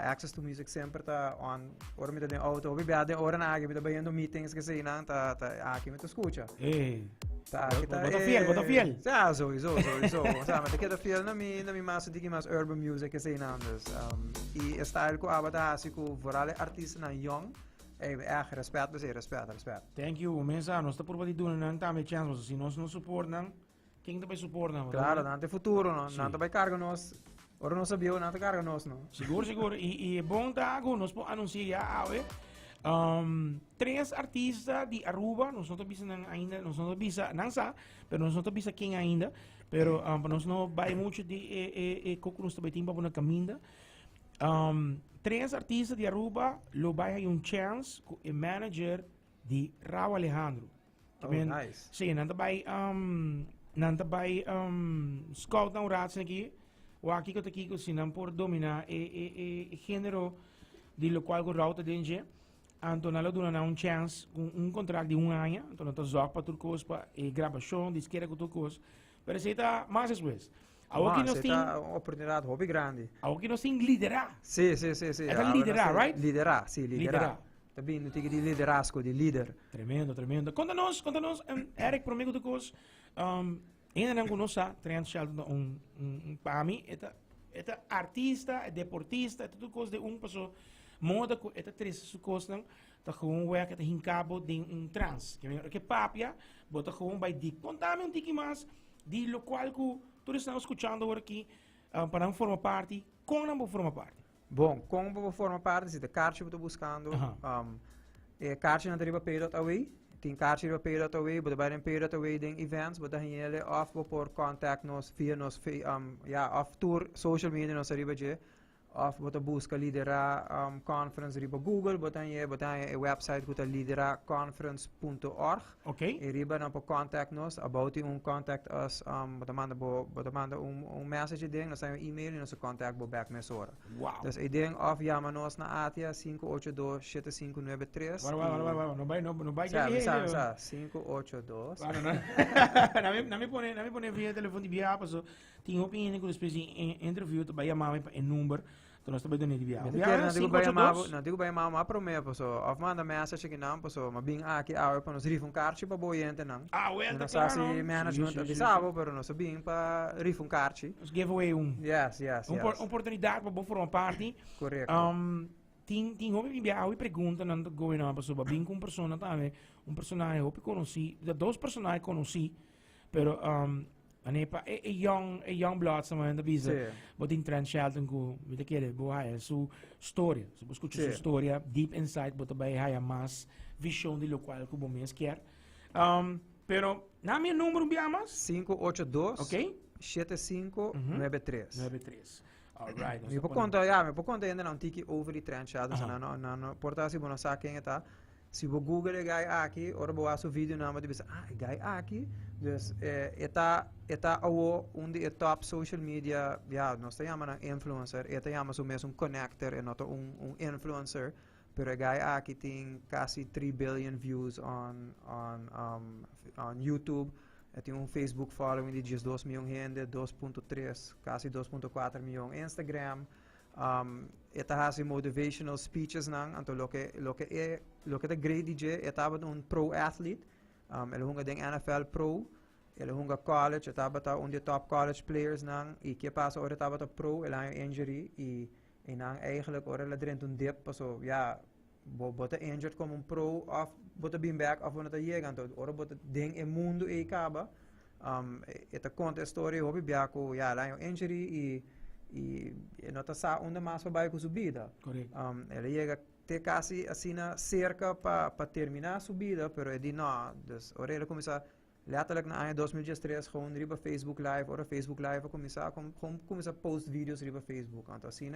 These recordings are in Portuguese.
access to music sempre tá on. Ora mi den auto, vi bade ora na agi, mi tá bayando meetings kasi na tá aqui me tu escucha. Tá, bota fiel. Ja, sowieso. Sa, maar ik heb veel na mi mas digi mas urban music kasi na dus. I style ko abata asi ko vooral artiesten na young. Echt respect, respect. Thank you. Mensen, nós tá por bater doen nang também chance, se nós não support nang, quem também support nang. Claro, nante futuro, no, nante vai carga nós. Ora não sabia, nante carga nós, no. Seguro. E bom tá, nós po anunciar awe. Três artistas de Aruba, nós não bisa ainda, nós não bisa nansa, pero nós não bisa quem ainda, pero nós não vai muito de coco nós também tempo na caminda. Três artistas de Aruba, lo vai um chance com o manager de Raul Alejandro. Nice. Sim, nanta vai scout na raad aqui, o aqui que aqui se não por dominar e gênero de lo qual o Raul denje. Então, nós damos chance, contrato de ano, então nós zoamos para turcos, para gravação, disquera com turcos, mas isso está mais depois. Aqui nós temos uma oportunidade hobby grande. Aqui nós temos Lidera. Sim. É Lidera, right? Lidera. Também não tem que de liderazgo, de líder. Tremendo. Conta-nos, Eric, para mim, turcos, ainda não conheço, treino para mim, é artista, é deportista, é tudo coisa de pessoa. Moda ko ita tres sukos nang ta kung wek ita hinkabo ding trans que papia bota kung by dik contame um tiki mas di lo qual ku tu estás escuchando agora aqui para não formar parte como não vou formar parte. Bom, como vou formar parte se de carte eu estou buscando carte na deriva pay.away tem carte deriva pay.away bota by pay.away ding events bota hele off por contact nos via nos off tour social media nos arriba je of bota busca Lidera conference riba Google bota a website kuta lideraconference.org. Okay. E riba na po contact nos about contact us bota manda message ding nós temos e-mail e nós contact bo back mesora. Wow. Dus e ding of llama nos na ATIA 582-7593. Wow. No vai já 582. Na me pone via telefone de via paso tinha opinião com espécie de interview to vai chamar em número. Então nós também de via. Não digo bem mal para mim, pessoal. Of manda message que não, pessoal, mas bem aqui para nos rifar carte para boiente não. Nós assim management avisava, pero nós bem para rifar carte. Os giveaway Yes. Oportunidade para formar parte. Correto. Tem hobby via e pergunta não going on, pessoal, bem com persona também, personagem hobby conheci, dois personagens conheci, pero anepa young blood sama na bisa but in trend shelton ko vida kere buhay su storia so escucho su storia deep inside but bay haya mas vision de lo qual ko bomes quer pero na minha número biamas 582 okay 7593 alright me po conta ainda não tiki over the trend shelton na porta si bona sa quem está se você Google é gai aqui, ora boa seu vídeo na mas você gai aqui, dus eta onde top social media, nós temos influencer, eta chamamos mesmo connector, e not influencer, pero gai aqui tem quase 3 billion views on YouTube, tem Facebook following de 2 milhões gente, 2.3, quase 2.4 milhões Instagram. Esta has motivational speeches nang anto lo que the great DJ etaba pro athlete ele hunga ding NFL pro ele hunga college etaba ta on the top college players nang e que passa ora etaba ta pro ele ha injury e nang eigenlijk ora la drent dip paso bota injured como pro of bota being back of ona ta yeganto ora bota ding e mundo e acaba eta conta story hobi biako la injury e nota sa onde mais vai com subida. Correto. Ele chega até quase assim na cerca para terminar a subida, pero ele não, dus ora ele começa letterlijk na ano 2013 gewoon riba Facebook Live, ora Facebook Live começa post vídeos riba Facebook. Então assim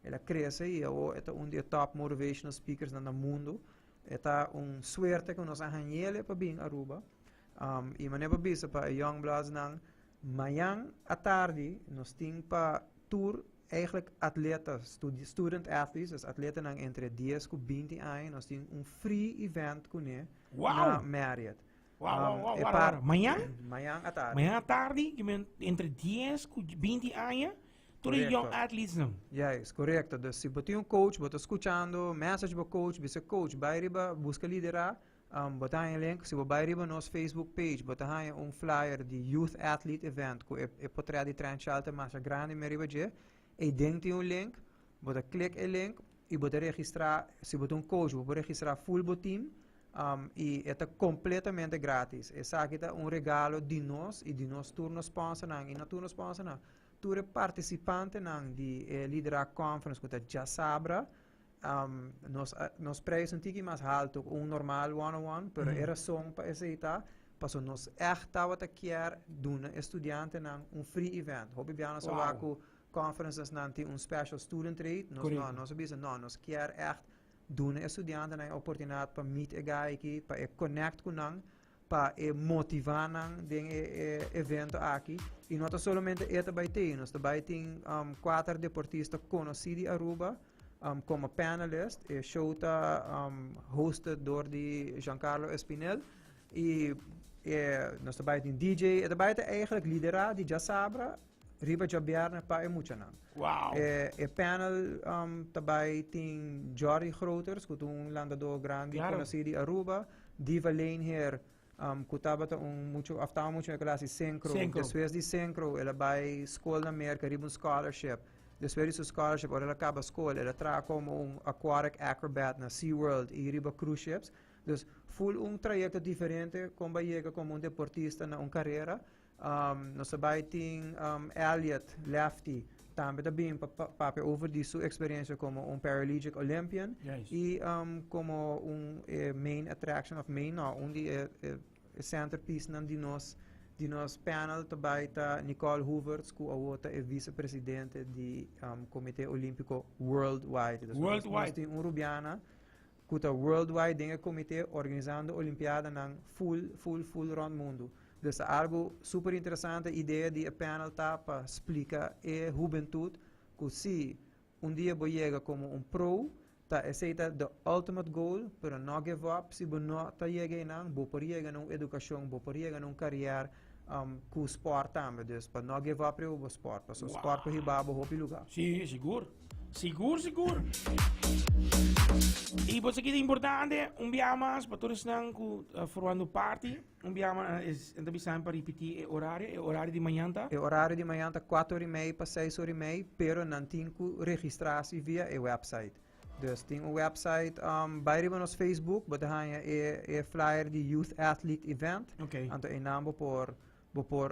ela cresce e é um dos top motivational speakers no mundo. É suerte que nós arranhamos para vir a Aruba. E maneira bisa para young bloods nang mayang à tarde nós temos para tour eigenlijk atletas, student athletes, dus atleten nang entre 10 e 20 anos, nós temos free event com ele na Marriott. Wow. Manhã à tarde, entre 10 e 20 anos, Todos os young athletes não. Yes, correto. Dus se você coach, você escutando, message para coach, você coach, vai riba, busca liderar, bota aí link, se você vai riba nos Facebook page, bota aí flyer de Youth Athlete Event, que é potrà di tranchata massa grande, me riba je, e dentro tem link, bota click o link, e bota registrar, se você coach, você registrar full team, e é completamente grátis. Essa aqui é regalo de nós, e de nós turno sponsor, e na turno sponsor, tu é participante de Lidera Conference que já sabra nos preços um mais alto normal one-on-one, pero era só para aceitar, para nós estava a querer dar estudante free event. Hobby bem nós com conferences nanti special student rate, nós bisa nós quer dar estudante a oportunidade para meet aqui, para connect com para motivar den evento aqui e não somente esta vai ter, nós também tem 4 deportistas conhecidos Aruba como panelist, e show está hosted door de Giancarlo Espinel e nós também tem DJ, e também tem eigenlijk Lidera die já sabra riba já bierna para muito não. Wow. E panel também tem Jory Groters, que landador grande conhecido Aruba, Diva Lane here. Kutaba ta muito after muito na classe synchro. Depois de synchro, ela vai escola na América, riba scholarship. Depois de scholarship, ela acaba a escola, ela traz como aquatic acrobat na SeaWorld e riba cruise ships. Dus full trajeto diferente, como chega como deportista na carreira. Nós também tem Elliot Lefty, também para over de sua experiência como Paralympic Olympian e como main attraction of main, onde centerpiece de nós panel também está Nicole Hooverts, que é vice-presidente do Comitê Olímpico Worldwide. Nós tem rubiana que está worldwide dentro do comitê organizando a Olimpiada na full round mundo. Dus algo super interessante ideia de panel para explicar a juventude que se dia você chega como pro, aceita the ultimate goal, pero não give up, se você não chega não, você pode chegar na educação, você pode chegar na carreira com o sport também, dus para não give up o sport, para o sport para ribar o lugar. Sim, seguro. E você que é importante, dia mais para todos que formando parte, dia mais é também para repetir o horário de manhã tá? O horário de manhã tá 4h30 para 6h30, pero não tem que registrar-se via o website. Dus tem o website, bij nos Facebook, but é flyer de Youth Athlete Event. Okay. Então é nome por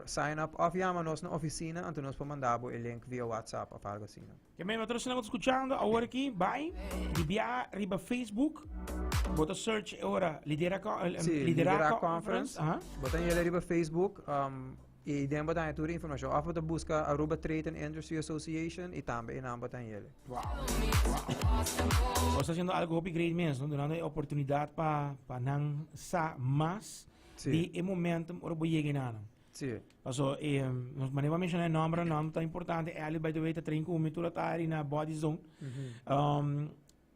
sign up of nos na oficina, então nós podemos mandar o link via WhatsApp ou algo assim. Que mesmo todos estão escutando agora aqui, vai, via riba Facebook, bota search agora Lidera Conference. Bota ele riba Facebook, e dem botar toda a informação. Of bota busca Aruba Trade and Industry Association e também não botar ele. Wow. Você está fazendo algo great mesmo, dando a oportunidade para não sa mais de momento para você chegar. Sim. Also, nós maneva mencionar nome tão importante, ali by the way, tá trein com mitura tá na body zone.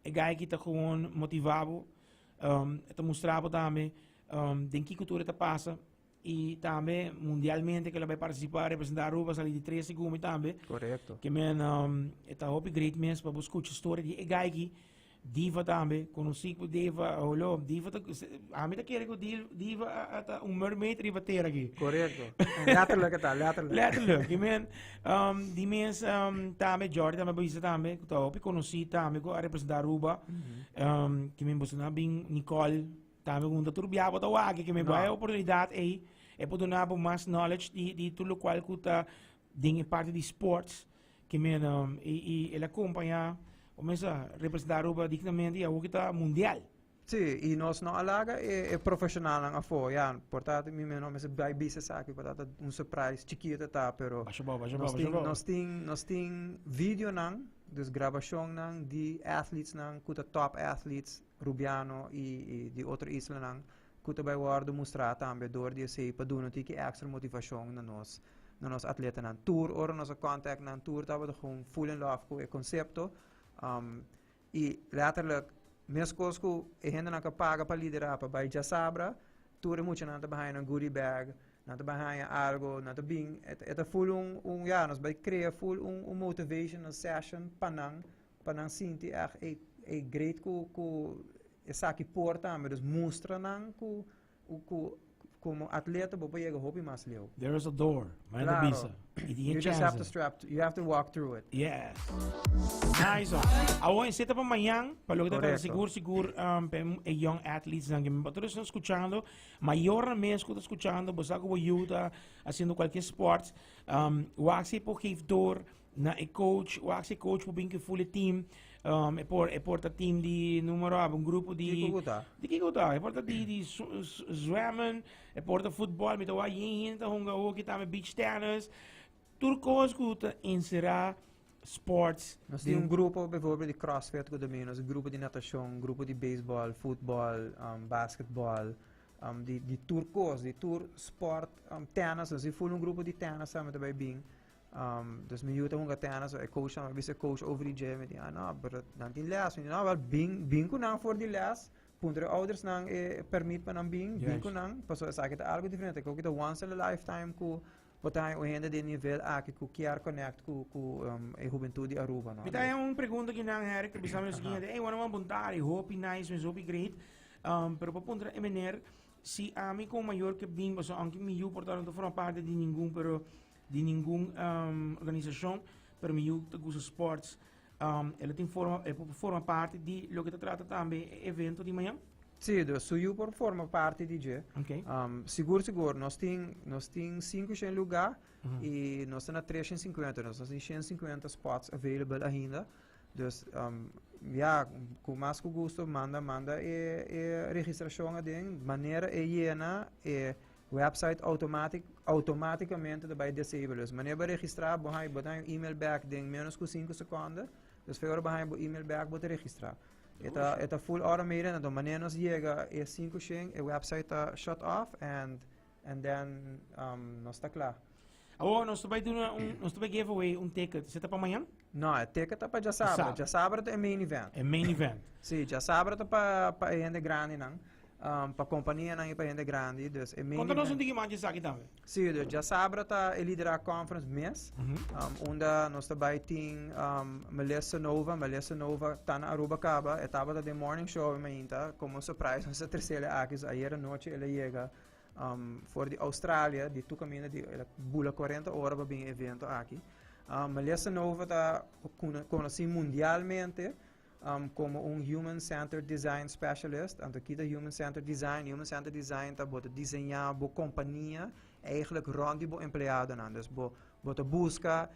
É gai que tá com motivado, tá mostrado também, de que cultura tá passa e também mundialmente que ela vai participar, representar Aruba, sair de 3 segundos também. Correto. Que men tá hope great mesmo para buscar história de gai que diva também, conhecido diva, olha, diva a mim tá querendo diva ata mermaid riva ter aqui. Correto. Letterlijk. Que men die mens também Jordi também bisa também, tá hope conhecido também ko representar Aruba. Que men busna bem Nicole também com turbiaba tá wagi que men vai oportunidade aí é para dar mais knowledge de tudo qual que tá dentro parte de sports que men e ela acompanha começa a representar Aruba dignamente a está mundial. Sim, e nós não alaga é profissional na afo, já, portanto, mim não me se vai business aqui, portanto, surprise chiquita tá, pero nós tem vídeo não, dus gravação não de athletes não, kuta top athletes rubiano e de outra isla não, kuta vai guardo mostrar também door de sei para dono que extra motivação na nós atleta não tour, ora nossa contact não tour, tava com full in love com o conceito. E letterlijk mes coisas que a gente não paga para liderar para vai já sabra tudo muito não tá behind um goodie bag nata bahaya algo, nata bing, eta full ja, nos bij creëren full motivational session, panang sinti great ku esaki porta, maar dus mostra nang ku como atleta bopo yega hopi mas leo. There is a door. Claro. You just have to you have to walk through it. Yeah. Nice. Agora, você tá para amanhã, para lo que tá seguro, young athletes, que me estão escutando, maiormente escutando, você que ajuda, fazendo qualquer esporte, o axi por que door na coach, o axi coach por bem que full team, porta team de número um grupo de porta de zwemmen, porta futebol, met de yin, honga ook, met beach tennis, turco escuta inserar sports. Nós temos grupo, bijvoorbeeld, de crossfit, nós grupo de natação, grupo de baseball, futebol, basketball, de turcos, de tour sport, tennis, nós temos grupo de tennis samen daarbij bing. Dus mijn juta honga tennis, coach, coach over die gym, met die, maar dan die les, wel bing kunang voor die les, puntere ouders nang permit pa nang bing kunang, paso sa akin algo diferente, ko kita once in a lifetime ko botar o renda de nível aqui ku kiar connect ku juventude Aruba, no. Kita yung pergunta ginang Eric, bisama yung seguinte, wala man buntar, hope nice, hope great, pero papunta na mener, si ami ko mayor que bing, paso ang miyu portaron to forma parte de ningún, pero de nenhuma organização para mim que gosta sports ela tem forma parte de lo que trata também evento de manhã. Sim, do suyu por forma parte de je. Okay. Seguro nós tem 5 lugar e nós temos 350, nós temos 150 spots available ainda. Dus com mais que gosto manda registração a den, maneira llena website automaticamente daarbij disable. Dus wanneer we registreren, botai email back ding menos que 5 seconden. Dus veel botai email back botai registrar. Eta full automated, na wanneer nos llega 5 shing, website shut off and then nos está klaar. Nós também giveaway ticket. Você tá para amanhã? Não, o ticket tá para já sábado. Já sábado é main event. É main event. Sim, já sábado tá para gente grande não. Para a companhia não é para gente grande, dus conta-nos um pouquinho mais disso aqui também. Sim, dus já sábado tá a Lidera Conference mês, onde nós também tem Melissa Nova tá na Aruba Caba, etapa da morning show ainda, como surprise, nossa terceira aqui, ayer à noite ela chega for de Austrália, de tu caminho de bula 40 horas para bem evento aqui. Melissa Nova tá conhecida mundialmente como Human-Centered Design Specialist. En aqui da Human-Centered Design tá bota desenhar boa companhia eigenlijk rond die empleado não. Dus bota busca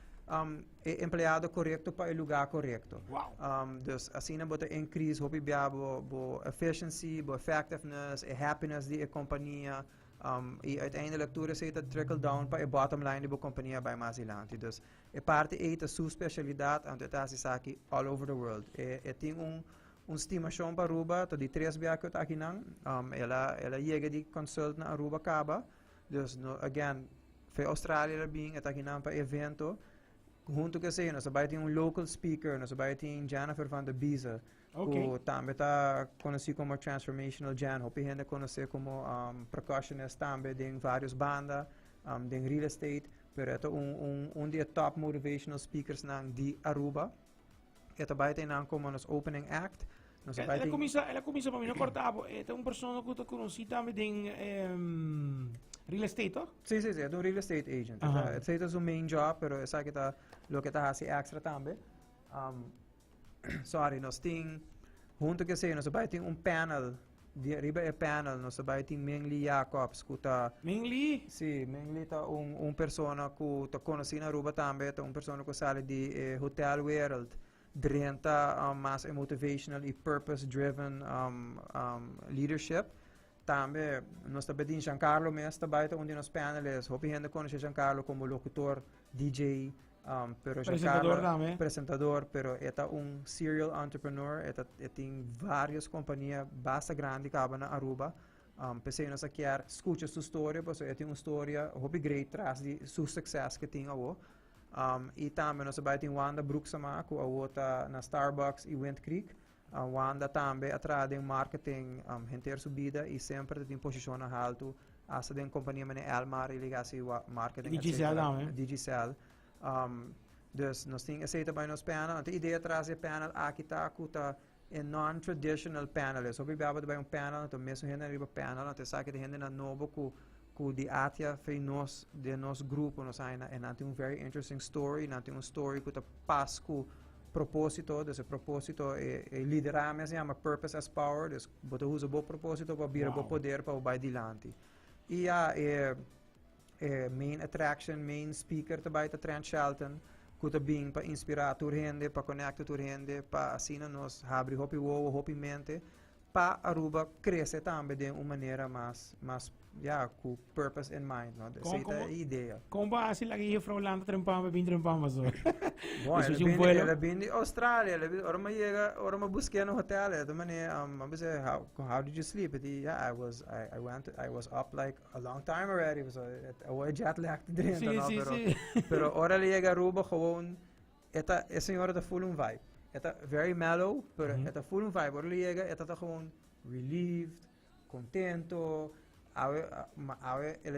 empleado correto para o lugar correto. Wow. Dus assim bota increase hopi bo efficiency, bo effectiveness, happiness die companhia. E uiteindelijk toeren ze het trickle down para a bottom line de companhia bij Mazilanti. Dus parte é a sua specialidade en het is aqui all over the world. Tem estimação para Aruba, de 3 biacos aqui não. Ela chega de consult na Aruba Caba. Dus again, para Austrália bem, aqui não para evento. Junto com isso, nós vai ter local speaker, nós vai ter Jennifer van der Biese. Okay. Também está conhecido como Transformational Jan. Hopi gente conhece como percussionist também de várias bandas, de real estate. Pero ito dos top motivational speakers de Aruba. Ito vai ter como nos opening act. Ela começa para mim não cortava. É pessoa que eu conheci também de real estate, toch? Sim, é real estate agent. Ito é o main job, pero essa que tá lo que tá fazendo extra também. Sorry, nós tem junto que sei, nós vai ter panel de riba panel, nós vai ter Mingli Jacobs, que tá Mingli? Sim, Mingli tá persona que tá conhecida na Aruba também, tá persona que sai de Hotel World, drenta mais motivational e purpose driven leadership. Também nós também tem Giancarlo Mesta baita onde nos paneles, hopi gente conhece Giancarlo como locutor, DJ. Pero presentador, pero é serial entrepreneur, tem várias companhias bastante grandes que na Aruba. Pensei nós aqui escuta sua história, porque é uma história hobby great traz de seu sucesso que tem agora. E também nós vai ter Wanda Bruxama, que está na Starbucks e Wind Creek. Wanda também atrás de marketing, renter subida e sempre tem posição alto asa den companhia mene Elmar e ligatie marketing DJCell dan, DJCell. Dus nós temos aceita bij nos panel. A ideia traz o panel aqui tá kuta em non-traditional panel. So bibaba bij panel, então mesmo gente riba panel, então sabe que gente na novo ku di atia fei nos de nos grupo nos aina e nanti very interesting story, nanti story kuta pas ku propósito, desse propósito é liderar, mas chama purpose as power, dus botar usa bom propósito para vir bom poder para o vai dilante. E a main attraction, main speaker também tá Trent Shelton, que também para inspirar a gente, para conectar a gente, para assim nós abrir hopi wow, hopi mente, para Aruba crescer também de uma maneira mais com purpose in mind, no? Essa é a ideia. Como vai assim lá que eu falo lá trempando, bem trempando mas bom, ela vem de Austrália, ora me busquei no hotel, então how did you sleep? I was up like a long time already, I was jet lagged dentro, pero ora ele chega Aruba gewoon, esta senhora tá full vibe, esta very mellow, pero esta full vibe, ora ele chega, esta tá gewoon relieved, contento. Ela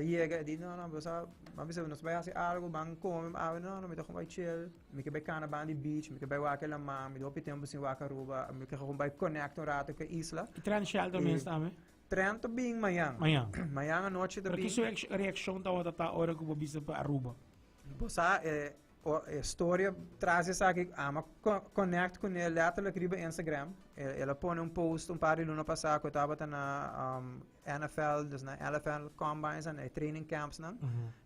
chega e diz, não, mas nós vai fazer algo, vamos comer, não, me vai chill, me vai cana bandi beach, me vai waka la ma, me dou tempo sem waka Aruba, me vai connect um rato com a isla. E Trent Shelton mesmo também? Trent bem manhã. Manhã à noite também. Porque que sua reação tá hora que você para Aruba? Bossa a história traz essa aqui, ama connect com ele, ela escreve no Instagram, ela põe post par de luna passada que estava na NFL, dus na NFL combines en training camps nan.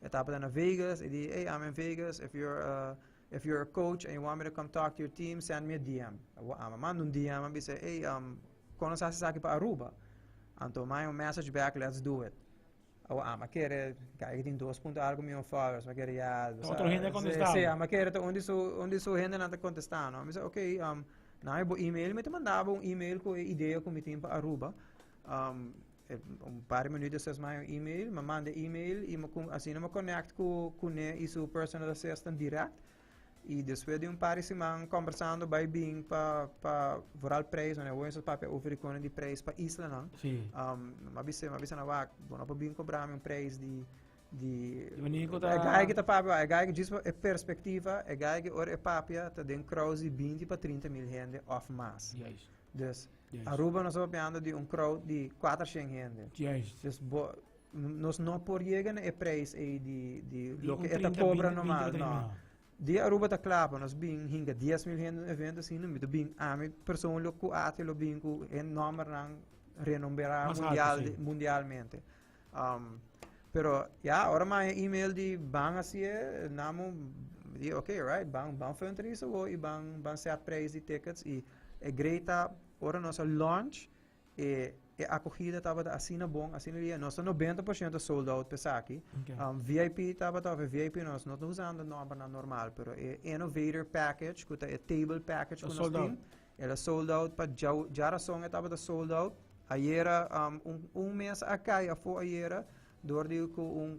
Estava na Vegas, e diz, hey, I'm in Vegas, if you're a coach and you want me to come talk to your team, send me a DM. Manda DM, and say, hey, quando você sabe para Aruba, então manda message back, let's do it. Ma quer que tem 2.algo milhão followers, ma quer já. Outra gente contestar. Sim, ma quer onde sua gente não está contestando. Mas ok, na e-mail me mandava e-mail com ideia como tem para Aruba. Par de minutos vocês mandam e-mail, me manda e-mail e assim eu me conecto com ele e seu personal assistant direct. E depois de par de semanas conversando vai bem para vorar o preço, né? Vou para oferecer de preço para isla não. Sim. Mas na vaca, bom, para bem cobrar um preço de gai que tá papo, gai que diz a perspectiva, gai que ora papia tá den crowd de 20 para 30 mil gente off mass. Yes. Dus Aruba nós vamos de crowd de 400 gente. Yes. Dus nós não por chegar no preço de lo que é cobra normal, não. Die Aruba ta klapa, nós bem hinga 10 mil gente no evento assim, não me do bem ame persoonlijk ku ate lo bem ku en number nang renombrado mundialmente. Pero ora mais e-mail de bang assim, namo di okay, right? Bang fundraiser wo e bang set price de tickets e greta ora nossa launch a acogida estava assim na bom, assim ali, nós 90% sold out para aqui. VIP estava VIP nós não estamos usando não normal, pero innovator package, que é table package que nós temos, ela sold out para já song estava sold out. Ayer mês acá foi ayer door de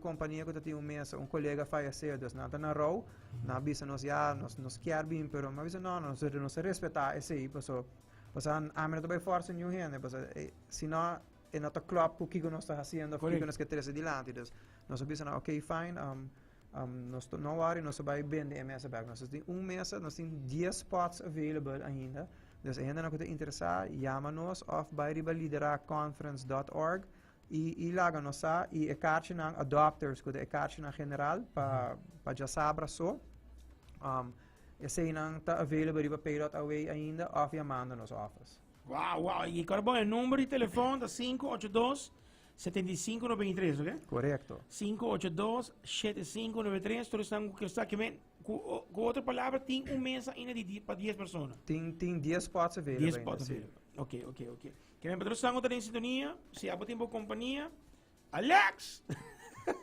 companhia que tinha mês, colega faleceu, dus nada na row, na bisa nós quer bem, pero mas não, nós respeitar esse aí, pessoal. A mim também força new gente, senão é não club o que nós está fazendo, o que nós queremos adiante. Nós pensamos, ok, fine, nós não worry, nós vai vender MS back. Nós temos mês, nós temos 10 spots available ainda. Dus ainda não está interessado, chama-nos of by lideraconference.org e lá nós e kaartje ng adopters, que é kaartje ng general para já saber só. Esse aí não está available para pay away ainda, off e manda nos office. Wow. E agora, bom, o número de telefone é 582-7593, ok? Correto. 582-7593, todos estão com outra palavra, tem mês ainda para 10 pessoas. Tem 10 spots available. 10 spots available. Ok. Que bem, todos estão em sintonia, se há tempo companhia, Alex! Me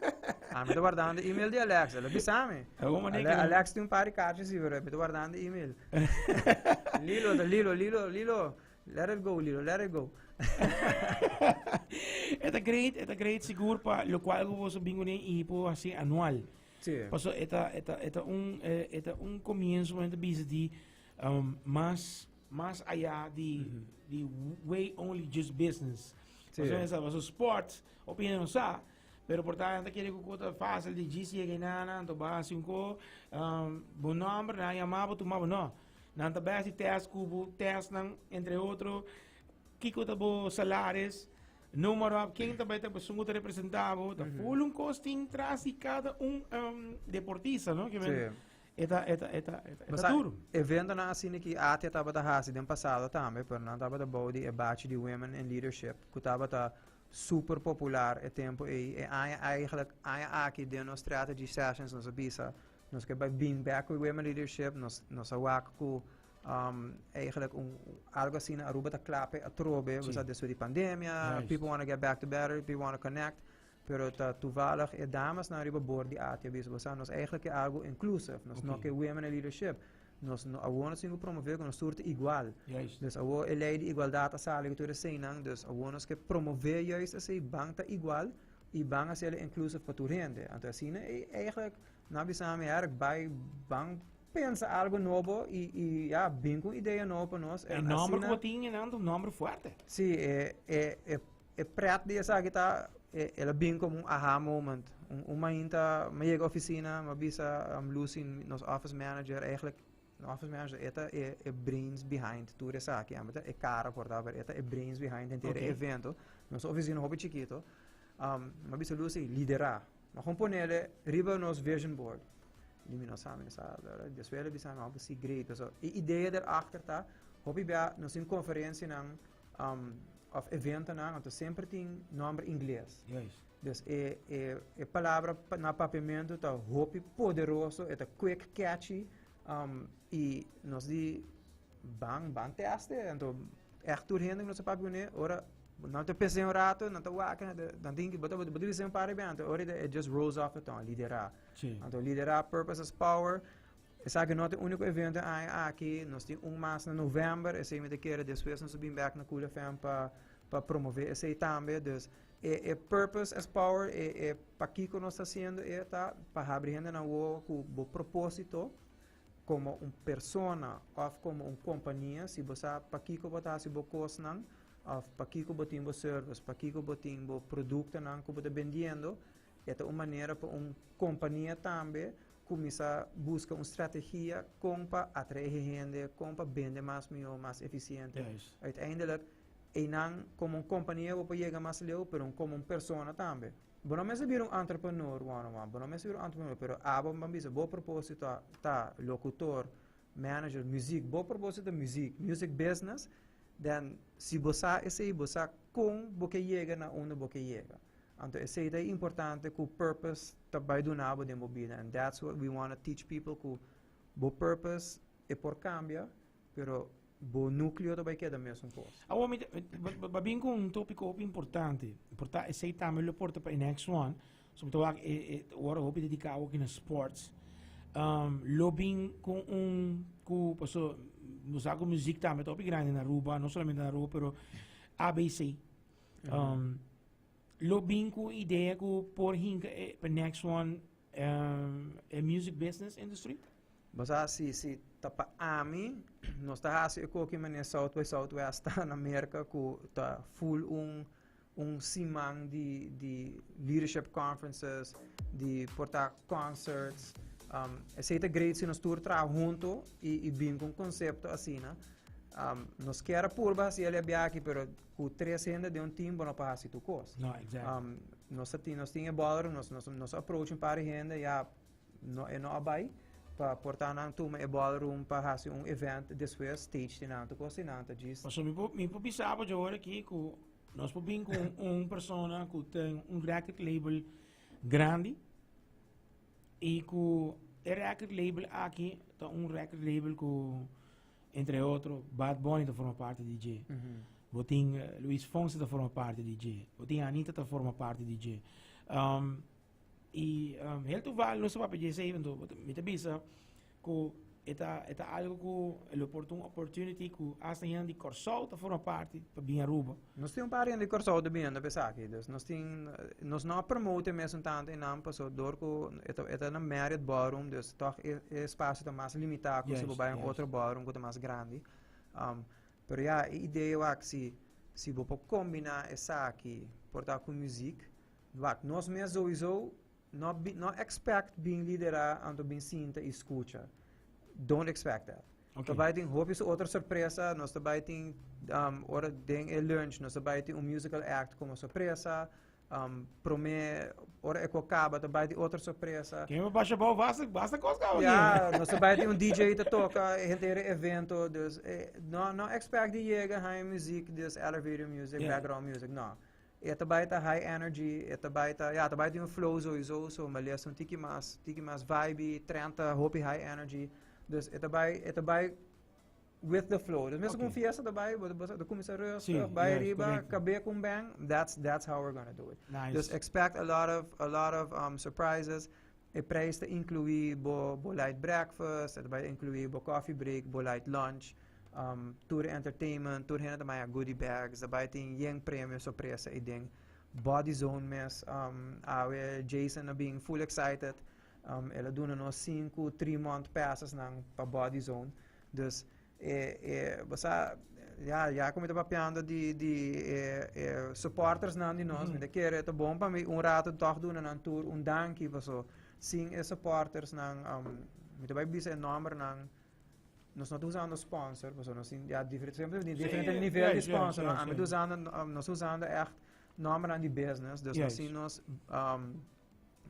estou guardando e-mail de Alex, ela bisame. Alex tem par de cartas, me estou guardando e-mail. Lilo, let it go, Lilo, let it go. It's great seguro para lo cual você bingo nem e por assim anual. Sim. Passo comienzo de business de mais allá de way only just business. Passo sport, opinião sa. pero portanto aquele que conta fácil de dizer que nana to base um co bom número na chamava tu mas não na base teste cubo teste entre outro que conta bo salários número quem também tem pessoa representado da full um costing traz cada deportista não que vem eta duro evento na assim que até estava da raça do passado também pero não estava da body e batch de women in leadership que estava da super popular é tempo e eigenlijk aqui de nos strategy sessions nos bisa nos que being back with women leadership nos awak ku eigenlijk algo assim na Aruba ta klape a trobe was dat de pandemia people want to get back together people want to connect pero toevallig dames naar Aruba board die AT bis was nos eigenlijk algo inclusive nos no que women leadership nos awonos singo promover com surte igual dus awo lei de igualdade salig to de senang dus awonos que promover juist esse bangta igual e bang as ele inclusive para tu rende então assim eigenlijk na bisame erg bij bang pensa algo novo e ja bem com ideia nova para nós e número que tinha não número forte sim é prato de essa que tá ela bem como aha moment uma inta me oficina uma bisa Lucy nos office manager eigenlijk office manager é brains behind tudo essa aqui é cara por dar é brains behind inteiro evento nossa oficina hobby chiquito uma bisa Lucy lidera mas componele riba nos vision board nós sabemos essa deswele bisa uma assim great so a ideia daarachter tá hobby bia nos em conferência of evento na então sempre tem nome inglês dus é palavra na papamento tá hobby poderoso é quick catchy e nós di bang teste então echt doorheen nós papamento ora não te pensei rato não te waken dan denk ik botar divisão para bem então ora it just rolls off the tongue lidera então lidera purpose as power essa que não é o único evento aqui nós temos mês na novembro esse me quer depois nós subimos back na Cool FM para promover esse também dus purpose as power para que nós está fazendo tá para abrir na rua com o propósito como persona ou como companhia se você para que botar se você não of para que botin bo service para que botin bo produto não que você vendendo é uma maneira para companhia também começar a buscar uma estratégia como para atrair gente como para vender mais melhor mais eficiente uiteindelijk não como companhia você chega mais leu pero como persona também bom não é ser entrepreneur bom não é ser entrepreneur pero abo mambisa bo propósito tá locutor manager music bo propósito music business dan se você com você chega na onde você chega então esse é importante que o purpose também do nabo de mobile and that's what we want to teach people que o purpose é por cambia pero o núcleo também queda mesmo coisa babin com tópico importante esse também lo porta para next one sobre agora hope dedicado aqui na sports lobbying com passou nos algo música também top grande na Aruba não somente na Aruba pero ABC lobbying com ideia que por hinca para next one music business industry mas se tapa ami nós está assim aqui na Southwest na América que tá full simang de leadership conferences de portar concerts esse é great se nós tour tra junto e bem com conceito assim né nós quer por base ele é aqui pero com 300 de time não para assim tu coisa não exactly nós tinha ballroom nós approach para gente já não abai para portar na turma e ballroom para assim event depois stage de nada coisa nada disso mas me pensava de hora aqui que nós podemos com persona que tem record label grande e que record label aqui tá record label que entre outros Bad Bunny forma parte de DJ botin Luis Fonsi forma parte de DJ botin Anitta forma parte de DJ e helt toevallig não se vai pedir sei então me tabisa que eta algo que ele porta uma opportunity que hasta yan de Corsol forma parte para bem Aruba nós temos par de Corsol de bem da pensar aqui nós não promote mesmo tanto em não passou dor que eta na married ballroom dus toch espaço tá mais limitado que se vai em outro ballroom que tá mais grande pero a ideia é que se você combinar essa aqui portar com música Wat, nós mesmos sowieso, not expect being lidera anto being sinta e escucha. Don't expect that. Okay. Também tem hobbies outra surpresa, nós também tem hora de lunch, nós também tem musical act como surpresa. Prome ora é acaba também tem outra surpresa. Quem me baixa bom, basta coisa que Nós também tem DJ que toca, inteiro evento, dus não expect de chega high music, dus elevator music, background music, não. É também tá high energy, é também tá, também tem flow sowieso, so mas um tiki mais vibe, 30 hope high energy. Dus é também with the flow. Dus mesmo com fiesta também, do comissário vai riba, cabe com bang. That's how we're gonna do it. Nice. Just expect a lot of surprises. E prijs te incluir bo light breakfast, também incluir bo coffee break, bo light lunch, tour entertainment, tour hen também goodie bags, também tem yang prêmio surpresa e ding body zone mes. Jason being full excited. Ela doen nos 5, 3 month passes nang pa body zone. Dus basta como estava piando de supporters nan di nós, me quer é bom para mim rato toch doen nan tour dankie paso sim supporters nang me vai bisa number nang nós não usando sponsor, paso nós sim diferente nível de sponsor, nós usando echt number aan die business, dus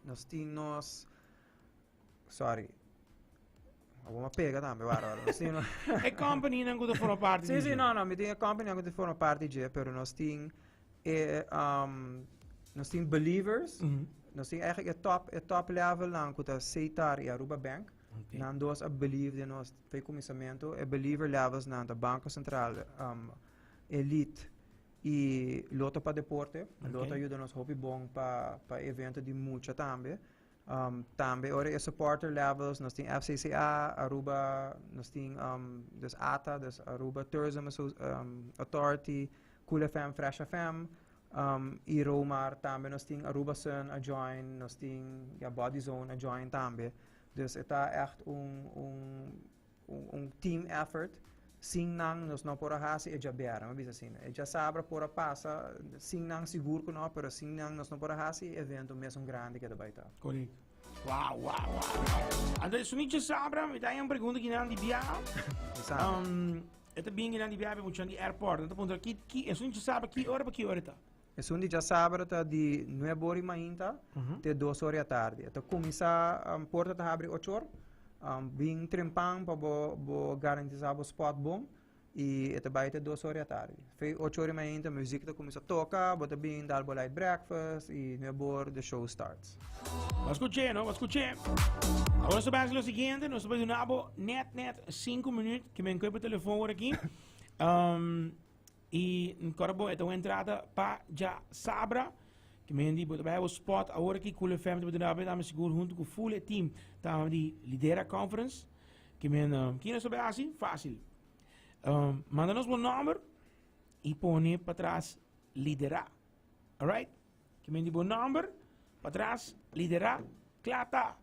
nós temos sorry. Uma pega também, é company não gosta for uma parte. Sim, não, me tem a company não gosta for uma parte de, pero nós tem believers, nós tem eigenlijk top level lang kuta Seitar e Aruba Bank. Nan dos a believe de nós foi comissamento, e believer levels nan da Banco Central Elite e Loto para deporte, Loto ajuda nos hobby bom para evento de mucha também. Também ora é supporter levels, nós tem FCCA, Aruba, nós tem dus ATA, dus Aruba Tourism Authority, Cool FM, Fresh FM, e Romar também nós tem Aruba Sun a join, nós tem Body Zone a join também. Dus está echt team effort. Sim nang nós não pora hasi e jabera, mas assim, e já sabra pora passa, sim nang seguro que não, pero sim nang nós não pora hasi evento mesmo grande que daí tá. Correto. Wow. Então, se não sabra, me dá uma pergunta que não de viagem. Esta bem que não de viagem, muito de airport. Então, ponto aqui, se não sabra que hora tá? Se não já sabra tá de 9 horas mainta, até 2 horas da tarde. Então começa porta tá abre 8 horas. Bem trempang para bo garantizar o spot bom e até vai ter 2 horas da tarde. Foi 8 horas ainda, a música começa a tocar, bota bem dar light breakfast e no bor the show starts. Mas escutei. Agora nós vamos fazer o seguinte, nós vamos fazer net 5 minutos que me encontro o telefone aqui. E agora então entrada para já sabra que me indi bij o spot agora que Cool FM te bedoelen hebben, dames seguro junto com o full team tá de Lidera conference que me que não soube assim fácil manda-nos o número e põe para trás Lidera, alright? Que me indi o número para trás Lidera, claro tá.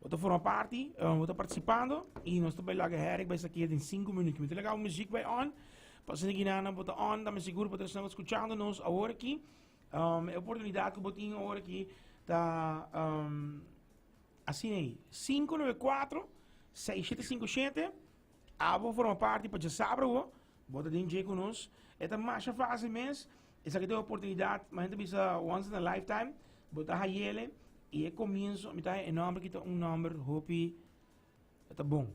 Você for uma parte, você participando e nós estamos lá que vai aqui em 5 minutos. Me tem legal música vai on, passando aqui na bota on, dames seguro para estar escutando nos agora aqui. A oportunidade que eu botei agora aqui está assim aí 594-6757 vou formar parte para já saber bota DJ conosco é mais fácil mesmo essa aqui tem a oportunidade mas a gente precisa once in a lifetime botar a ele e começo me tá enorme que tá número hope tá bom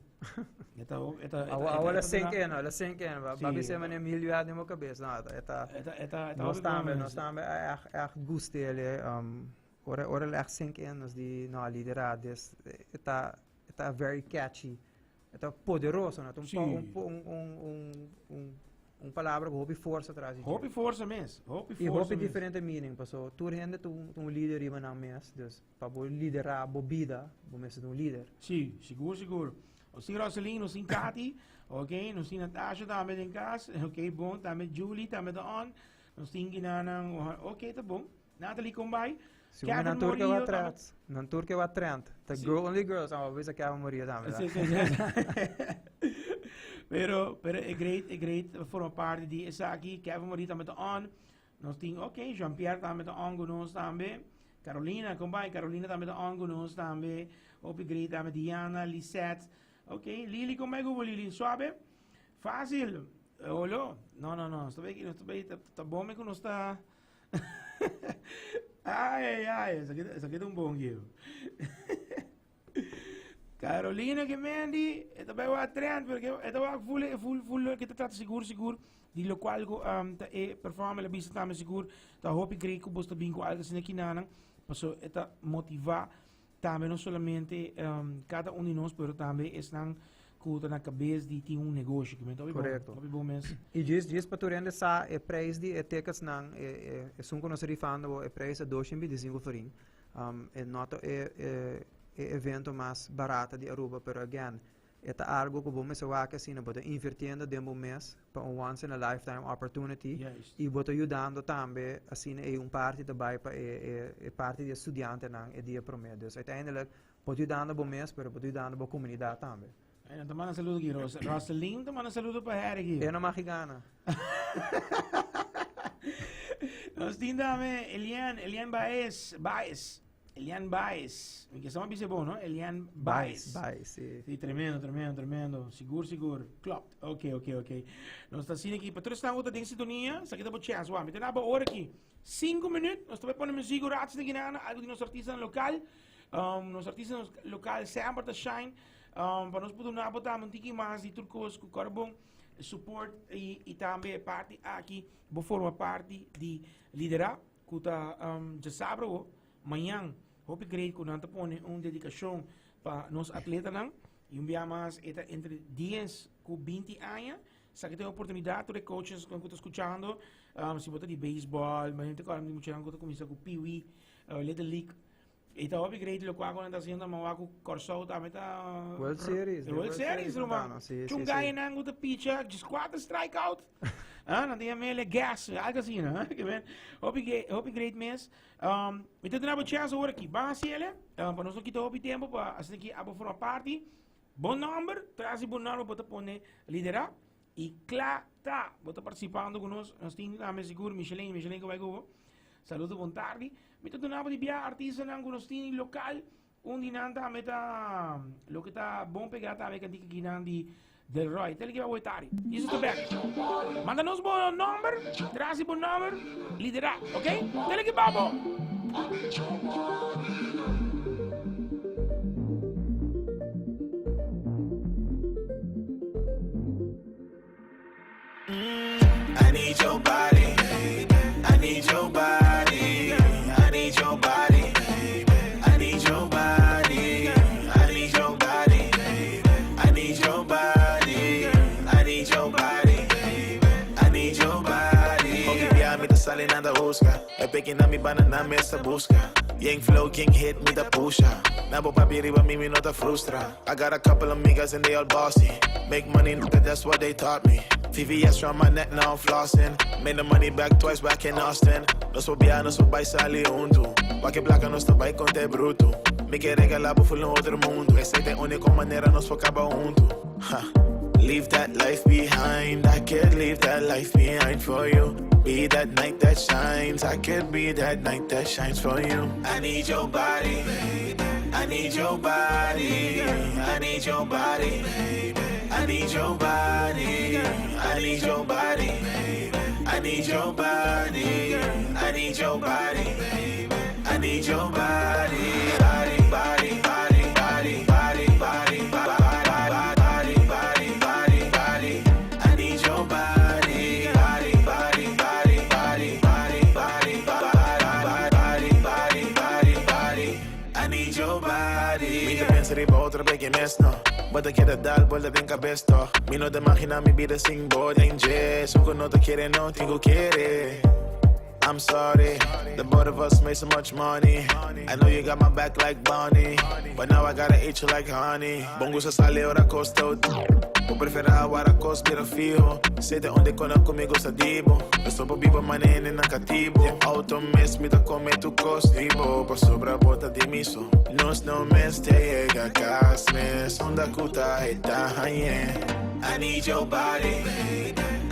Agora sem que babi se mane milhar na minha cabeça nada nós estamos gosto ele ora echt 5 anos de na liderar está very catchy está poderoso né palavra hope força atrás hope força mesmo hope diferente meaning passou tu rende tu líder e não mesmo dus para liderar bobida mesmo um líder sim seguro nós temos Rosalina, nós temos Cathy, ok? Nós temos Natasha também em casa, ok? Bom, também Julie, também on. Nós temos Ginanang, ok, tá bom. Natalie Combay. Se o na Turquia vai atrás, na Turquia vai atrás. The only girls, às vezes que a Maria também. Sim. Pero é great, forma parte de essa aqui, Kevin Maria também on. Nós temos, ok, Jean-Pierre também on conosco também. Carolina, kom bij. Carolina daar met de Angonos, também. Hopi great, daar met Diana, Lisette. Oké, Lili, kom bij, hoe Lili? Suave? Fácil. Olo? No. Está bem, tá bom, me não está. Ai, essa aqui é um bom guio. Carolina, que mendi, esta bij wat trend, porque esta wat full, que te trata seguro. Die lokaal ta performa la bisa tama seguro, ta hopi great ko bosta bingo algo sin aqui nanang, paso esta motiva também não solamente cada um de nós, pero também estão com na cabeça de ter um negócio, que é correto. Bom mesmo. E diz para tu rende sa é preço de tickets nang é sunco nós rifando é preço 225 farin. É nota é evento mais barato de Aruba, pero again, é algo que vamos fazer assim, não pode invertindo dentro do mês para um once in a lifetime opportunity e boto ajudando também assim é parte também para é parte de estudante nang é dia promedio. Uiteindelijk pode ajudando bom mês, pero pode ajudando a comunidade também. Te manda saludo aqui, Rosalyn, te manda saludo para Eric aqui. Eu não magigana. Nós temos Elian Baez. Elian Baez. Me que se llama bom, não? Elian Baez. Sim. Sí, tremendo. Seguro. Klopt. Ok. Nós estamos aqui, para todos estão em sintonia, isso aqui está por chance. Vamos, então, na hora aqui, 5 minutos, nós estamos pondo música, ratos de Guiana, algo de nossos artistas local. Nossos artistas local sempre está shine. Para nós podermos botar um pouquinho mais de turcos com carbon support e também parte aqui vou formar parte de Lidera que está já sabe amanhã hope great que nós põe uma dedicação para nós atletas não e dia mais entre 10 e 20 anos se que tem oportunidade de coaches que estão escutando se botar de beisebol mas gente cara muito chão que começa com Pee-wee Little League. Então, o great lo qual quando assim andamos lá com Corso também tá World Series, Roma. Um guy nang with the pitcher, just 4 strikeout. Não tinha mele gas, algo assim, né? Que bem. Hope great mês. Então temos chance agora aqui. Vamos ele, para nós aqui hope tempo para assim aqui abo for uma party. Bom número, traz bom número para pôr liderar e claro, tá, bota participando conosco. Nós temos seguro Michelin que vai go. Saludo bom tarde. Met het doen die artiesten en gonostini lokaal, ondinanta met lo que está bom pegata avec antique ginandi del Roy. Tel que va a votar. Isso está bem. Manda-nos bom número, traz bom número, lidera, ok? Tel que babo. I need your body. I need your body. I need your body. I need your body. I need your body. I need your body. I need your body. I need your body. Okay, via me te sale nada busca. Pequeña na mi banana me esta busca. Yang flow, king hit me the pusha. Nabo papi riba me no te frustra. I got a couple amigas and they all bossy. Make money, that's what they taught me. VVS around my neck, now I'm flossing. Made the money back twice back in Austin. Nos bobeanos op bij sali undu. Wakke placa nos te bij conte bruto. Me que regalabo full no outro mundo. Essa é a única maneira nos focava junto. Leave that life behind. I could leave that life behind for you. Be that night that shines. I could be that night that shines for you. I need your body. I need your body. I need your body. I need your body. I need your body. I need your body. I need your body. I need your body. Body, body, body, body, body, body, body, body, body, body. I need your body. Body, body, body, body, body, body, body, body, body. I need your body. Mi te pensaría para otra vez que mes no. But te quiere dar vuelta en cabeza. Mi no te imagina mi vida sin body en jazz. Uno no te quiere, no tengo quiere. I'm sorry, the both of us made so much money. I know you got my back like Bonnie, but now I gotta eat you like honey. Bongo se sale ora costo. O prefera agora cospira fijo. Sete onde cona comigo sa dibo. Eu sou bobiba manene na cativo. Auto mes me da come tu costivo. Por sobra bota de miso. Nos no mes te llega casmes. Onda kuta eta haye. I need your body.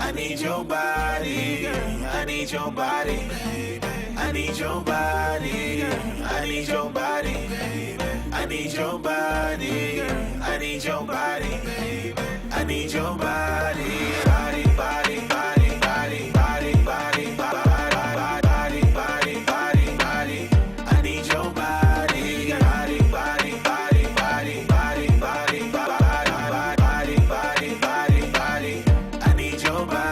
I need your body. I need your body. I need your body. I need your body, baby. I need your body. I need your body, baby. I need your body. Body, body, body, body, body, body, body, body, body, body. I need your body. Body, body, body, body, body, body, body, body, body, body, body. I need your body.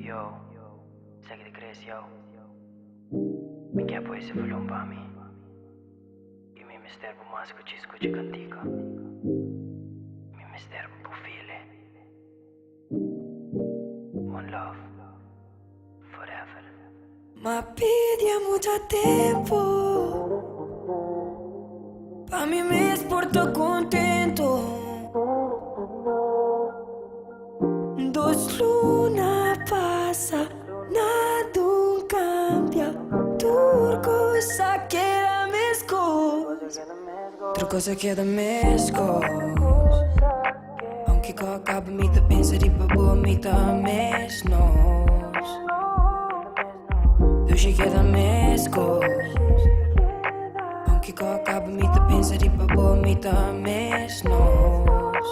Yo, sei que te crees, yo. Mi capo ese volume para mí. Y mi mister por más escuche cantica. Mi mister por file. One love, forever. Ma pide mucho tiempo. Pa' mí me porto contento. Dos lunas pasa, nada cambia. Turco se queda mesco. Turco se queda mesco. Aunque acaba me te pensa de babo me te mesnos. Eu cheguei da mesco. Aunque acaba me te pensa de babo me te mesnos.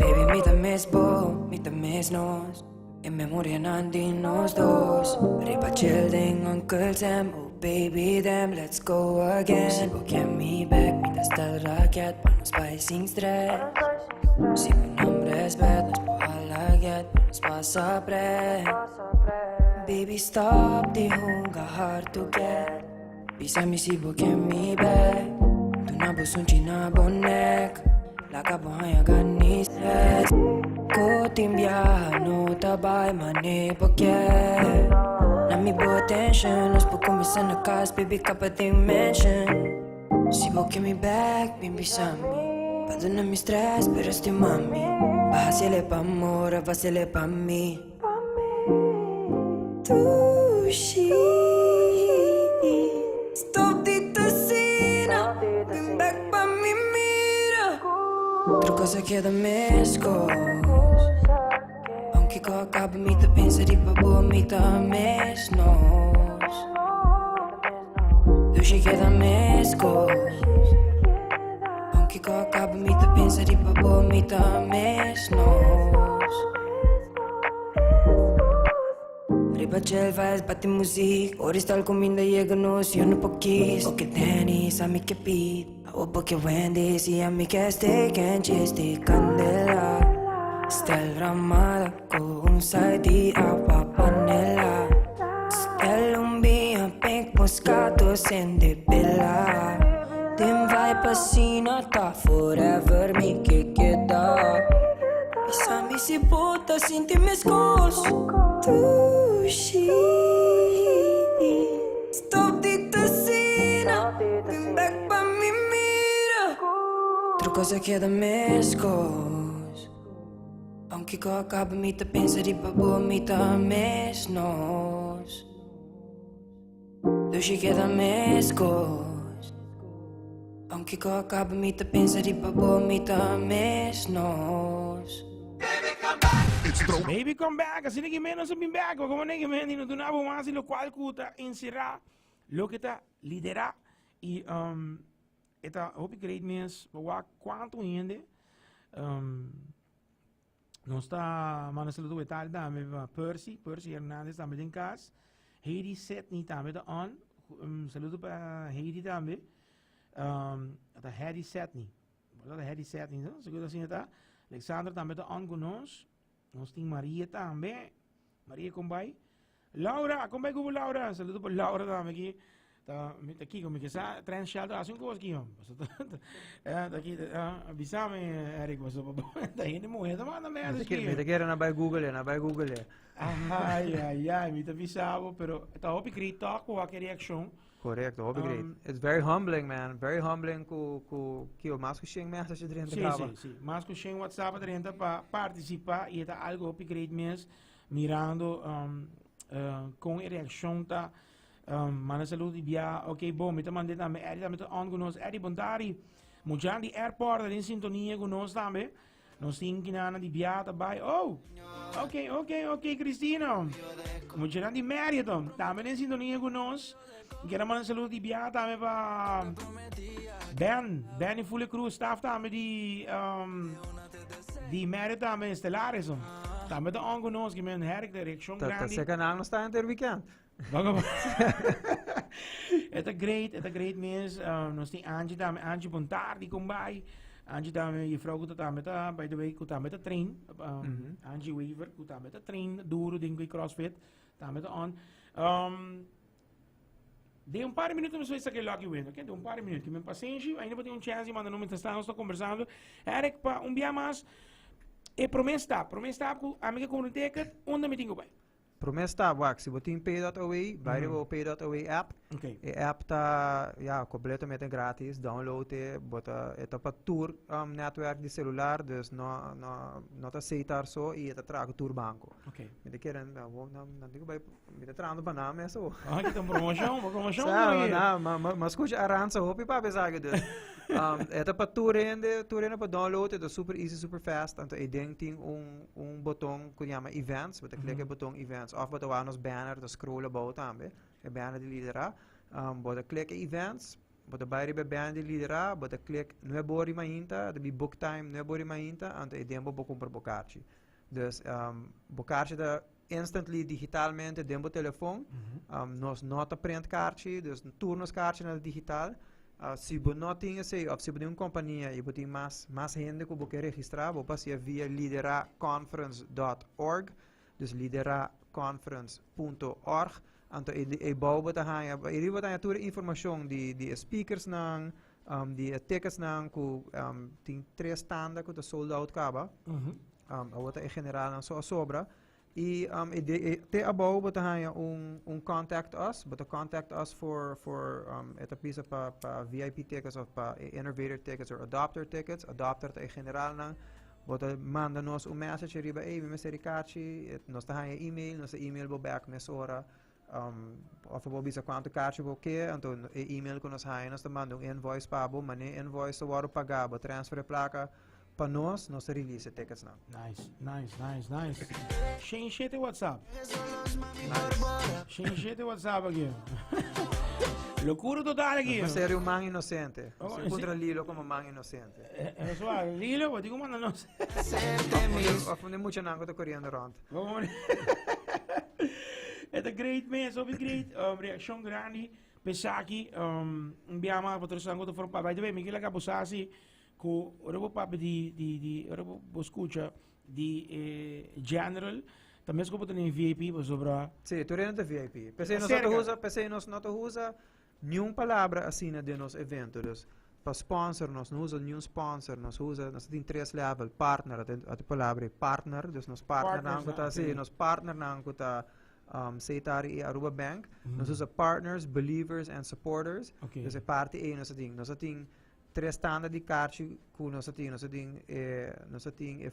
Baby, me te mesbo, me te mesnos. En memoria nandi nos dos. Ripa chilling Uncle Sam. Oh baby, damn, let's go again. Si vos quieres mi back, me das el racket. Pa' nos spicing stress. Si mi nombre es bad, nos puedo halaguet. Pa' nos pasa pre. Baby, stop the hunger, hard to get. Bisa mi si vos quieres mi back. Tu na bosun china bonek. La cabaña gani stress. Ko timbia no tabay mane porque. Na mi boa tension, nós por começar na casa, baby capa tem mention. Si vos que me back, baby sami. Pado na mi stress, pero este mami. Vacile pa amor, vacile pa mi. Tushi. Stop di tassina. Bring back pa mi mira. Outra coisa que é da mesco. Aunque acaba me te pensa de babo me te mesnos. Eu cheguei da mesco. Aunque acaba me te pensa de babo me te mesnos. Riba gel vibes bate muziek. Ori stal comida llega nos eu não poquis. O que tenis a mi que beat. O porque Wendy's e a mi que steak and cheese de candela. Stel ramada con side di agua panela. Stel umbia pink moscato sende bella. Din vai passina ta forever mi que queda. Bisa mi si puta sinti mis cos. Tushi. Stop di tassina. Bring back pa mi mira. Outra coisa que é da mescos. Aunque acaba me te pensa de babo me te mesnos. Eu cheguei da mescos. Aunque acaba me te pensa de babo me te mesnos. Baby, come back. Assim ninguém menos me back. Como ninguém menos do nabo mais lo qual cuta encerrar lo que tá lidera e eta hope great mens wa quanto ainda não está manas lo do etal da me Percy Hernandez também em casa. Heidi Setni também da on. Saludo para Heidi também. Ata Heidi Setni. Wat Heidi Setni, não? Seguro assim tá. Alexander também da on conosco. Nós tem Maria também. Maria Combay. Laura, Combay com Laura. Saludo para Laura também aqui. Tá aqui como que sa trans shelter assim coisa aqui, ó. Tá aqui, avisame Eric, mas tá indo morrer, tá mandando merda aqui. Me te quero na by Google, na by Google. Ai, me te avisava, pero tá hope great talk com a reaction. Correcto, hope great. It's very humbling, man. Very humbling que o mais que chega mesmo se dentro da Sim. Mas que chega WhatsApp dentro para participar e tá algo hope great mesmo. mirando com a reação tá mana saúde bia ok bom me também também é também on conosco é de bondade mujando de airport em sintonia conosco também nós temos que na de bia também oh ok Cristina mujando de Meriton também em sintonia conosco quero mana saúde de bia também para Ben e Fulle Cruz staff também de Meriton também Stellaris também tá on conosco que men herk de reação grande Tá second não está inter weekend. Het is great mens. Nós tem Angie Bontar die komt bij. Angie daarmee je vrouw komt daar met by the way komt daar met de train. Angie Weaver komt daar met de train. Duro ding CrossFit. Daar met on. De um par de minutos me isso que lucky win, ok? De um par de minutos, que me paciência, ainda vou ter chance, mas não me estamos conversando. Eric para dia mais. E promessa que a amiga com o ticket, onde me tenho vai. Promessa wak, se você tem pay.away, vai o pay.away app. Okay. E app tá, completamente grátis, download bota para tour network de celular, dus não tá aceitar só e tá trago tour banco. Okay. Me de querem, não digo vai, me de trando para nada é só. Ah, que tem promoção. Mas escuta arança hopi para pensar que é para tour ainda para download, é super easy, super fast, então tem botão que chama events, você clica botão events. Of wat we nos banner te scrollen bouwen também, é banner de Lidera. Bota click events, bota bij de banner de Lidera, bota click não é bori mainta, de book time não é bori mainta, ante é dembo bo comprar bocarchi. Dus bocarchi da instantly digitalmente dembo telefone, nos nota print carchi, dus turnos carchi na digital. Se você não tem esse, ou se você tem uma companhia e você tem mais gente que você quer registrar, você passa via lideraconference.org, dus lideraconference.org. Então, e bouw te gaan, e wat toda informação de speakers nang, de tickets nang, que tem 3 stands que sold out acaba. Wat em geral não só sobra. E te abou bota hanya contact us, bota contact us for esta pisa para VIP tickets of para innovator tickets or adopter tickets, adopter te general nang bota manda nos message riba me mesericachi, nos ta hanya email, nos email bo back mesora of bo bisa quanto cachi bo que, então email que nos hanya nos ta manda invoice pabo, mane invoice waro pagaba, transfer placa para nós release tickets now. Nice. Change shit in WhatsApp. Change shit in WhatsApp aqui. Loucura total aqui. Mas seria man inocente. Se encontra Lilo como man inocente. É só Lilo, vou dizer como não sei. Of nem muito nango to correndo rond. É the great man, so great. Reação grande. Pesaki, biama patrocinando to for by the way, Miguel Cabosasi. Ko ora papo di ora escuta di general também se compra em VIP para sobrar sim tu rende VIP pensei nós não usa nenhuma palavra assim de nos eventos para sponsor nós não usa nenhum sponsor nós tem 3 level partner a palavra partner dus nos partner não tá assim nos partner não tá Seitari e Aruba Bank nós usa partners believers and supporters dus é parte nós tem 3 standard de carte que nós temos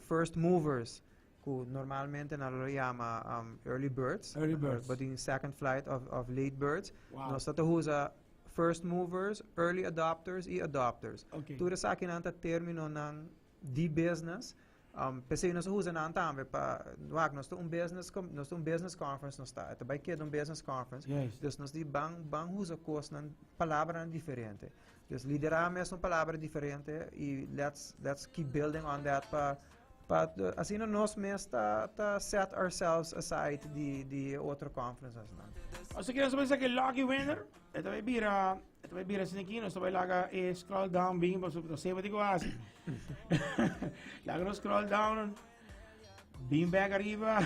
first movers que normalmente nós chama early birds but in second flight of late birds nós usa first movers early adopters e adopters tudo isso aqui nanta termino ng de business pensei nós usa nan também para nós business conference nós está vai que business conference dus nós de bang usa coisa nan palavra diferente. Dus liderar é uma palavra diferente e let's keep building on that assim nós mesmos tá set ourselves aside de outra conferences não. Você quer saber que lucky winner? Ito vai bira assim aqui, nós vai laga scroll down bem para você vai digo assim. Laga no scroll down bem back arriba.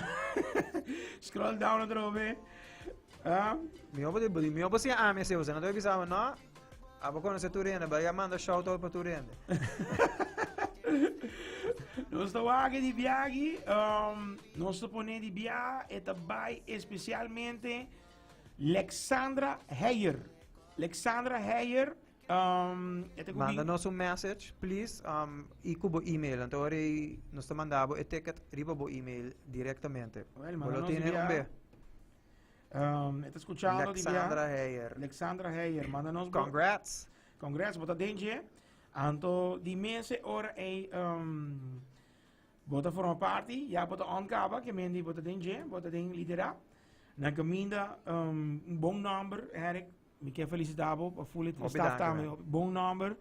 Scroll down outra vez. Meu você ama se usa, não deve avisar não. Quando você turenda, vai manda shout out para turenda. Nós estamos aqui de viagem, nós estamos de viagem e também especialmente Alexandra Heyer. Alexandra Heyer, Mándanos un message, please. Y cubo email. Entonces, nos te mandamos el ticket riba bo email directamente. Well, Lo tiene un B. Está escuchando Alexandra Heyer. Mándanos. Congrats. Congrats, bota dengue. Anto die mensen ora bota forma parte, ja bota oncaba, que mendi bota dengue, bota den lidera. Na caminda bom number, Eric, me quer felicitavo, para full it staff também, bom number.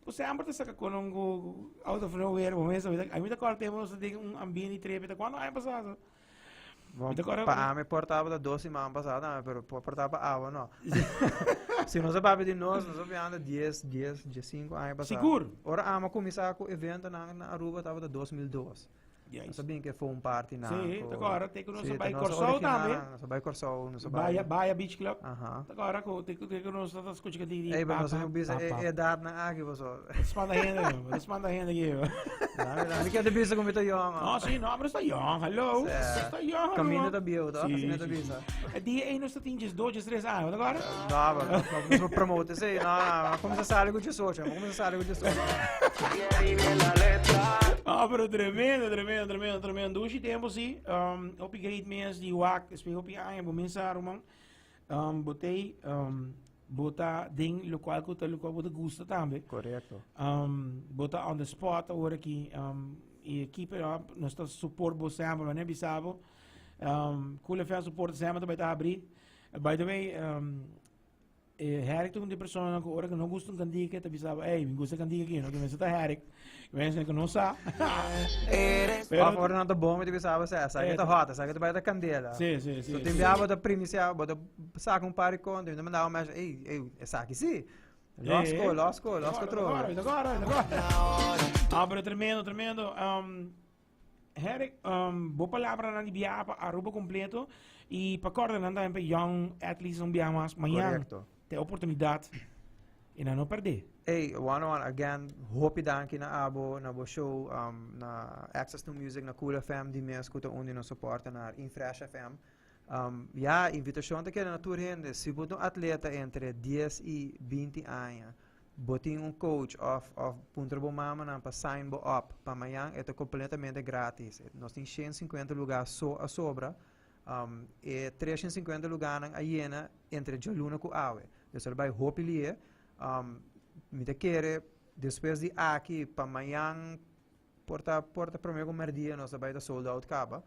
Você sempre está com um out of nowhere, momento, a mim tá corta temos ambiente trepe, quando é passado. Para me portava da 12 semana passada, mas portava água, não. Se nós sabemos de nós sabemos 10, 5 anos passado. Seguro? Ora, a começar com o evento na Aruba, estava da 2002. Nós sabíamos que foi party na. Sim, agora tem que nós vai Corsol também. Nós vai Corsol, nós vai Beach Club. Agora tem que nós está escutando que ei, mas nós não bisa dar na água, você. Spanda renda aqui. Não, quer de bisa como está young. Ah, sim, não, mas está young. Hello. Está young. Caminho da bio, tá? Caminho da bisa. Dia aí nós tínhamos 2, 3 anos, agora? Não, vamos promover, sei, não, como você sabe com o socio, como você sabe com o socio. Ah, pero tremendo. Hoje temos aí, upgrade mês de WAC, espero que a gente começar, botei, botar ding local que o local você gosta também. Correto. Botar on the spot, agora aqui, e keep it up, nós estamos support você sempre, mas não é bisabo. Cool fan support sempre também está abrir. By the way, Herik toen die persoon que ora que não gosta de candiga, tá bisaba, ei, me gosta de candiga aqui, não que você tá Herik. Mensen que não sabe. Agora não está bom, mas bisaba sabe que tá hot, sabe que tá da candela. Sim. So tem biaba da primícia, bota saca pari com, tem mandar mais, ei, essa aqui sim. Losco trovo. Agora. Pero tremendo. Herik, boa palavra na biaba, Aruba completo e para coordenar também young athletes um biamas, manhã. Tem oportunidade e não perder. Hey, 101 again, hope danki na abo, na bo show, na Access to Music, na Cool FM, di mes kuta undi no suporta na in Fresh FM. Invitasyon ta kaya na turhende, si buto atleta entre 10 e 20 anos, boting um coach of puntra bo mama na pa sign bo up, pa mayang, ito completamente gratis. Nós tem 150 lugares a sobra, e 350 lugares na ayena entre Jaluna ku Awe. Dus erbij hoop jullie, me te quere, depois de aqui, para amanhã, porta primeiro merdia, nós erbij da sold out caba.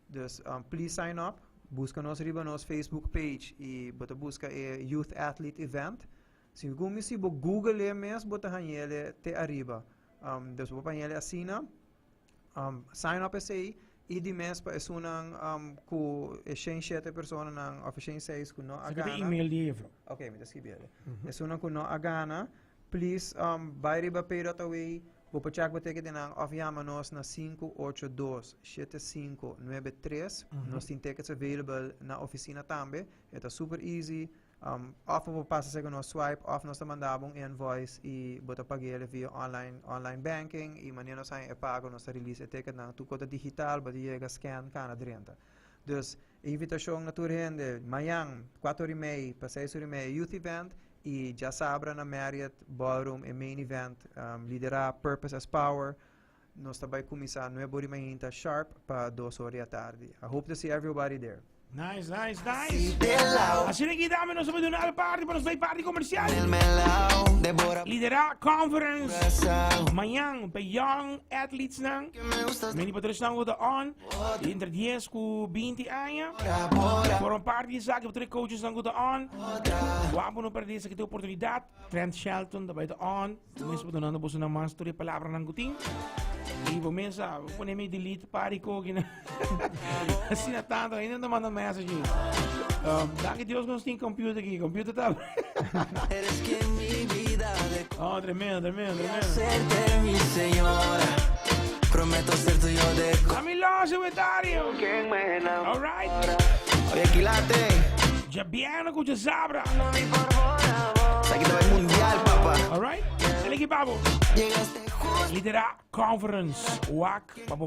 Dus, please sign up, busca nos riba nos Facebook page e bota busca Youth Athlete Event. Se você se Google mesmo, bota hanhele te arriba. Dus, bota hanhele assina, sign up aí. E de mês para isso com 107 pessoas na oficina 6 com não agana. Você tem e-mail de livro. Ok, me descrevi. Isso não com não agana. Please vai riba pay that away. Vou check boteca de nang of yamanos na 582-7593. Nós tem tickets available na oficina também. É super easy. Off vou passar com nós swipe, off nós mandamos invoice e bota pagar via online banking e maneira nós é pago nós release a ticket na tu conta digital, bota chega scan kana direta. Dus invitação na turhende mayang 4:30 para 6:30 youth event e já sabra na Marriott Ballroom e main event Lidera Purpose as Power. Nós também começar 9:30 sharp para 2 da tarde. I hope to see everybody there. Nice. Assim aqui dá nós vamos dar party para nós party comercial. Lidera Conference. Amanhã para young athletes nang. Meni patrões nang go on. Entre 10 com 20 anos. Para party sabe que coaches nang go on. Vamos não perder essa oportunidade. Trent Shelton da on. Nós vamos dar boa na master palavra nang guting. E vou pensar, vou pôr me delete party com aqui na. Assim na tanto ainda não manda mensagem. Danke Deus nós tem computer aqui, computer tá. Oh, tremendo. Amiloso Etario. Alright. Já bien com o Zabra. Aqui também mundial, papá. Alright. Ele aqui, Pabo. Lidera Conference. WAC. Pabo.